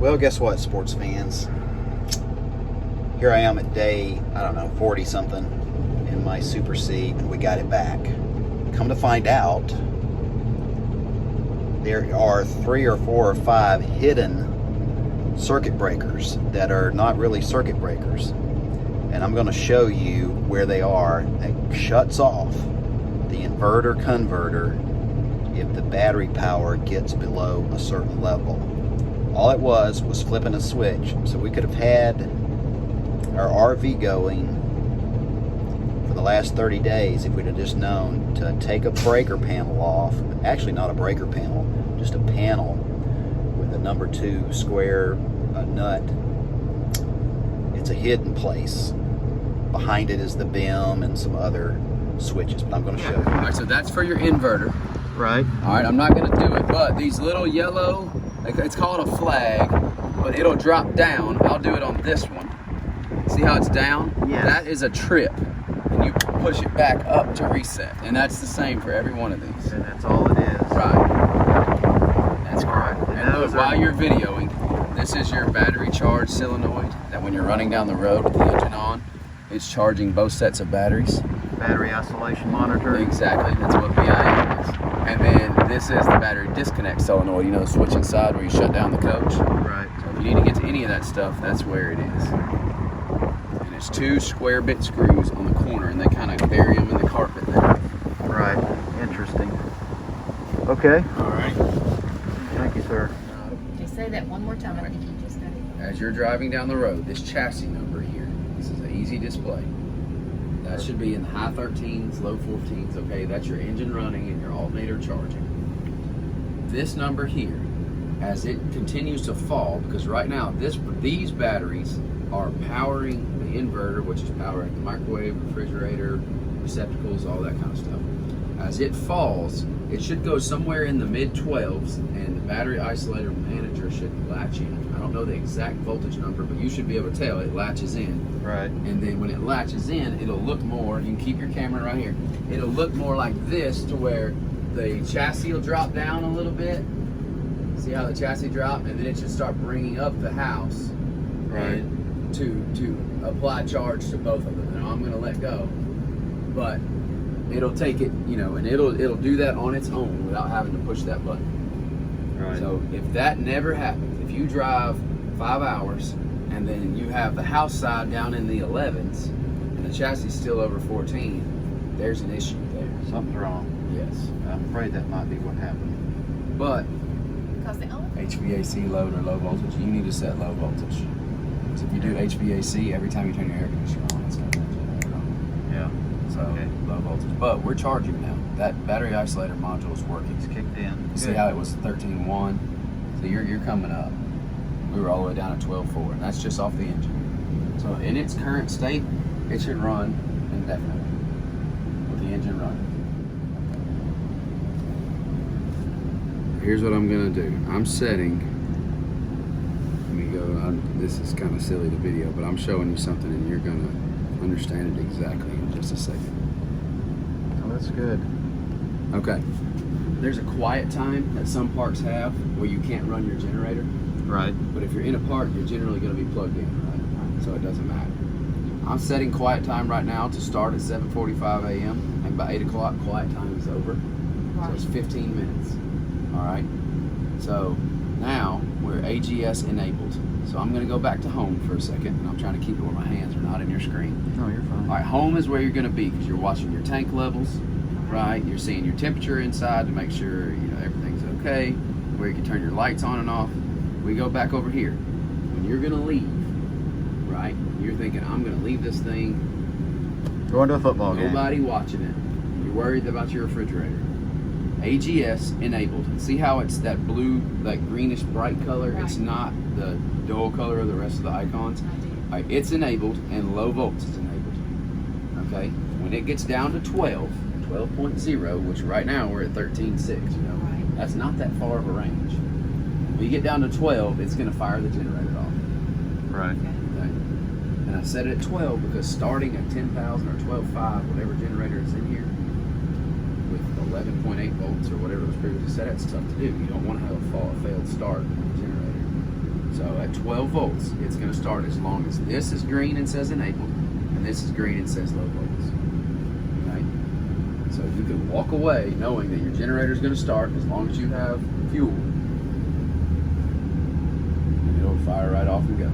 Well, guess what, sports fans? Here I am at day, I don't know, 40 something in my Super C, and we got it back. Come to find out, there are 3 or 4 or 5 hidden circuit breakers that are not really circuit breakers. And I'm going to show you where they are. It shuts off the inverter converter if the battery power gets below a certain level. All it was flipping a switch, so we could have had our RV going for the last 30 days if we'd have just known to take a breaker panel off. Actually, not a breaker panel, just a panel with a number 2 square nut. It's a hidden place. Behind it is the BIM and some other switches, but I'm going to show you. All right, so that's for your inverter. Right. All right, I'm not going to do it, but these little yellow, it's called a flag, but it'll drop down. I'll do it on this one. See how it's down? Yes. That is a trip, and you push it back up to reset, and that's the same for every one of these. And that's all it is. Right. That's correct. And And those look, while you're videoing, this is your battery charge solenoid that when you're running down the road with the engine on, it's charging both sets of batteries. Battery isolation monitor. Exactly, that's what BIM is. And then this is the battery disconnect solenoid, you know, the switch inside where you shut down the coach. Right. So if you need to get to any of that stuff, that's where it is. And it's 2 square bit screws on the corner, and they kind of bury them in the carpet there. Right. Interesting. Okay. All right. Thank you, sir. Just say that one more time. I think you just got it. As you're driving down the road, this chassis number here, this is an easy display. That should be in the high 13s, low 14s, okay? That's your engine running and your alternator charging. This number here, as it continues to fall, because right now these batteries are powering the inverter, which is powering the microwave, refrigerator, receptacles, all that kind of stuff. As it falls, it should go somewhere in the mid-12s, and the battery isolator manager should latch in. I don't know the exact voltage number, but you should be able to tell it latches in. Right. And then when it latches in, it'll look more, you can keep your camera right here, it'll look more like this, to where the chassis will drop down a little bit. See how the chassis dropped? And then it should start bringing up the house. Right. And to apply charge to both of them. Now I'm gonna let go, but it'll take it, you know, and it'll do that on its own without having to push that button. Right. So if that never happens, if you drive 5 hours and then you have the house side down in the 11s and the chassis still over 14, there's an issue there. Something's wrong. Yes. I'm afraid that might be what happened. But Because the only HVAC load or low voltage, you need to set low voltage. So if you do HVAC, every time you turn your air conditioner on, it's going to turn your generator on. Yeah. So Okay. low voltage. But we're charging now. That battery isolator module is working. It's kicked in. You see how it was 13.1? So you're coming up. We were all the way down at 12.4, and that's just off the engine. So in its current state, it should run indefinitely with the engine running. Here's what I'm gonna do. I'm setting, let me go, this is kind of silly to video, but I'm showing you something and you're gonna understand it exactly in just a second. Oh, that's good. Okay. There's a quiet time that some parks have where you can't run your generator. Right. But if you're in a park, you're generally going to be plugged in, right? So it doesn't matter. I'm setting quiet time right now to start at 7:45 a.m. and by 8 o'clock, quiet time is over. So it's 15 minutes. All right. So now we're AGS enabled. So I'm going to go back to home for a second, and I'm trying to keep it where my hands are not in your screen. No, you're fine. All right, home is where you're going to be because you're watching your tank levels, right? You're seeing your temperature inside to make sure everything's okay. Where you can turn your lights on and off. We go back over here. When you're gonna leave, right? You're thinking, I'm gonna leave this thing. Going to a football game. Nobody watching it. You're worried about your refrigerator. AGS enabled. See how it's that blue, that greenish bright color? Right. It's not the dual color of the rest of the icons. All right, it's enabled and low volts is enabled. Okay? When it gets down to 12.0, which right now we're at 13.6, you know. Right. That's not that far of a range. When you get down to 12, it's going to fire the generator off. Right. Okay? And I set it at 12 because starting at 10,000 or 12.5, whatever generator is in here, with 11.8 volts or whatever it was previously set at, it's tough to do. You don't want to have a failed start on the generator. So at 12 volts, it's going to start as long as this is green and says enabled, and this is green and says low volts. Okay? So you can walk away knowing that your generator is going to start as long as you have fuel, and it'll fire right off and go.